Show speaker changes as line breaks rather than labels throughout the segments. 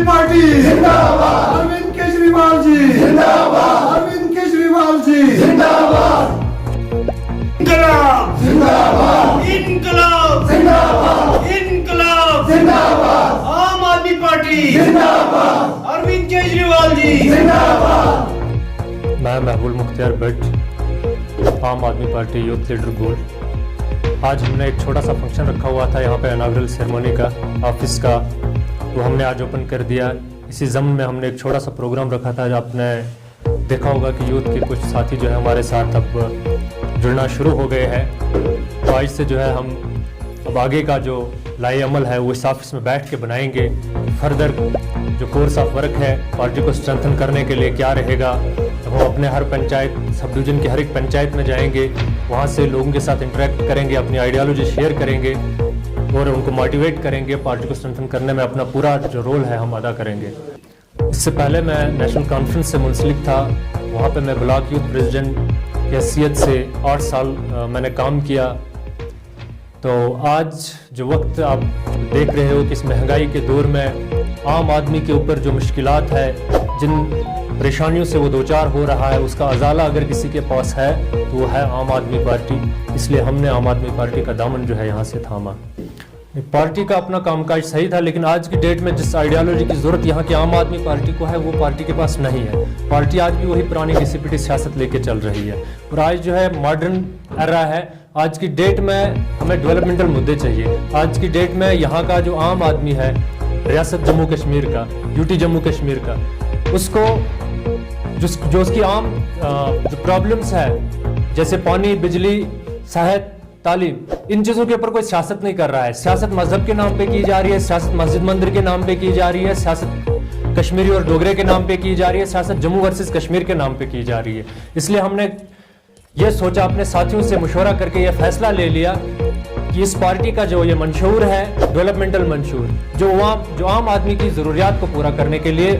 Party जिंदाबाद, अरविंद केजरीवाल जी जिंदाबाद, अरविंद केजरीवाल जी जिंदाबाद,
इनकलाब
जिंदाबाद,
इनकलाब
जिंदाबाद,
इनकलाब
जिंदाबाद,
आम आदमी पार्टी
जिंदाबाद,
अरविंद केजरीवाल जी
जिंदाबाद।
मैं महबूब मुख्तियार भट्ट, आम आदमी पार्टी यूथ लीडर गोल्ड। आज हमने एक छोटा सा फंक्शन रखा हुआ था यहाँ पे इनाग्रल सेरेमनी का ऑफिस का, वो हमने आज ओपन कर दिया। इसी ज़मन में हमने एक छोटा सा प्रोग्राम रखा था। आपने देखा होगा कि यूथ के कुछ साथी जो है हमारे साथ अब जुड़ना शुरू हो गए हैं। तो आज से जो है हम अब आगे का जो लाई अमल है वो इस ऑफिस में बैठ के बनाएंगे। फर्दर जो कोर्स ऑफ वर्क है पार्टी को स्ट्रेंथन करने के लिए क्या रहेगा, वो अपने हर पंचायत सब डिवीज़न की हर एक पंचायत में जाएंगे, वहाँ से लोगों के साथ इंटरेक्ट करेंगे, अपनी आइडियोलॉजी शेयर करेंगे और उनको मोटिवेट करेंगे। पार्टी को स्ट्रेंथन करने में अपना पूरा जो रोल है हम अदा करेंगे। इससे पहले मैं नेशनल कॉन्फ्रेंस से मुंसलिक था, वहाँ पे मैं ब्लॉक यूथ प्रेसिडेंट की हैसियत से 8 साल मैंने काम किया। तो आज जो वक्त आप देख रहे हो कि इस महंगाई के दौर में आम आदमी के ऊपर जो मुश्किलात है, जिन परेशानियों से वो दो चार हो रहा है, उसका अजाला अगर किसी के पास है तो वो है आम आदमी पार्टी। इसलिए हमने आम आदमी पार्टी का दामन जो है यहाँ से थामा। पार्टी का अपना कामकाज सही था, लेकिन आज की डेट में जिस आइडियोलॉजी की ज़रूरत यहाँ की आम आदमी पार्टी को है वो पार्टी के पास नहीं है। पार्टी आज भी वही पुरानी डिसिप्लिन सियासत लेके चल रही है और आज जो है मॉडर्न एरा है। आज की डेट में हमें डेवलपमेंटल मुद्दे चाहिए। आज की डेट में यहाँ का जो आम आदमी है रियासत जम्मू कश्मीर का, यूटी जम्मू कश्मीर का, उसको जो उसकी आम जो प्रॉब्लम्स है जैसे पानी, बिजली, सेहत, तालीम, इन चीज़ों के ऊपर कोई सियासत नहीं कर रहा है। सियासत मजहब के नाम पे की जा रही है, सियासत मस्जिद मंदिर के नाम पे की जा रही है, सियासत कश्मीरी और डोगरे के नाम पे की जा रही है, सियासत जम्मू वर्सेस कश्मीर के नाम पे की जा रही है। इसलिए हमने ये सोचा, अपने साथियों से मशवरा करके ये फैसला ले लिया कि इस पार्टी का जो ये मंशूर है डेवलपमेंटल मंशूर, जो आम आदमी की ज़रूरियात को पूरा करने के लिए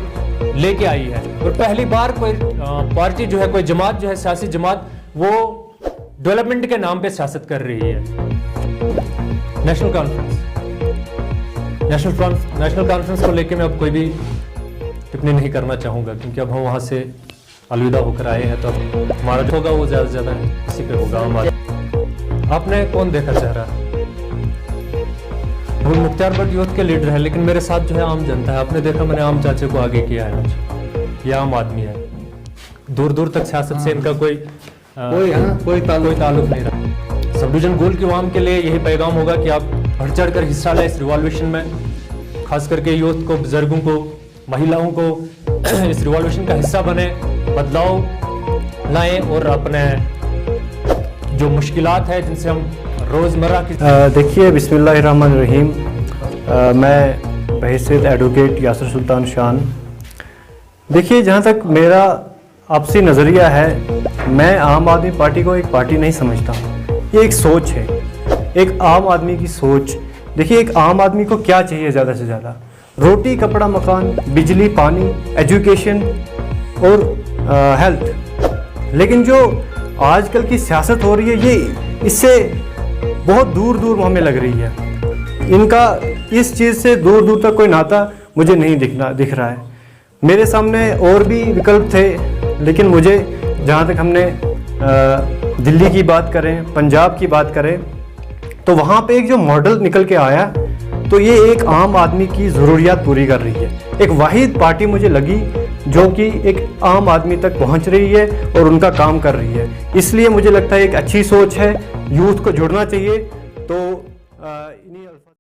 लेके आई है, और पहली बार कोई पार्टी जो है, कोई जमात जो है, सियासी जमात, वो डेवलपमेंट के नाम पे सियासत कर रही है। नेशनल कॉन्फ्रेंस को लेके मैं अब कोई भी टिप्पणी नहीं करना चाहूँगा, क्योंकि अब हम वहाँ से अलविदा होकर आए हैं। तो अब हमारा जो होगा वो ज़्यादा से ज़्यादा इसी पे होगा हमारा। आपने कौन देखा चेहरा? वो मुख्तियार भट्ट यूथ के लीडर है, लेकिन मेरे साथ जो है आम जनता है। आपने देखा मैंने आम चाचे को आगे किया है। आज ये आम आदमी है, दूर दूर तक सियासत से इनका कोई ताल्लुक नहीं रहा। सब डिवीजन गोल की आवाम के लिए यही पैगाम होगा कि आप बढ़ चढ़ कर हिस्सा लें इस रिवॉल्यूशन में, खास करके यूथ को, बुजुर्गों को, महिलाओं को इस रिवॉल्यूशन का हिस्सा बने, बदलाव लाएं और अपने जो मुश्किलात है जिनसे हम रोज़मर्रा की
देखिए, बिस्मिल्लाहिर्रहमानिर्रहीम। मैं बहैसियत एडवोकेट यासिर सुल्तान शान, देखिए जहाँ तक मेरा आपसी नज़रिया है, मैं आम आदमी पार्टी को एक पार्टी नहीं समझता। ये एक सोच है। एक आम आदमी की सोच। देखिए एक आम आदमी को क्या चाहिए ज़्यादा से ज़्यादा, रोटी कपड़ा मकान, बिजली पानी, एजुकेशन और हेल्थ। लेकिन जो आजकल की सियासत हो रही है ये इससे बहुत दूर दूर हमें लग रही है। इनका इस चीज़ से दूर दूर तक कोई नाता मुझे नहीं दिख रहा है। मेरे सामने और भी विकल्प थे, लेकिन मुझे जहाँ तक हमने दिल्ली की बात करें, पंजाब की बात करें, तो वहाँ पे एक जो मॉडल निकल के आया तो ये एक आम आदमी की ज़रूरियात पूरी कर रही है। एक वाहिद पार्टी मुझे लगी जो कि एक आम आदमी तक पहुँच रही है और उनका काम कर रही है। इसलिए मुझे लगता है एक अच्छी सोच है, यूथ को जुड़ना चाहिए। तो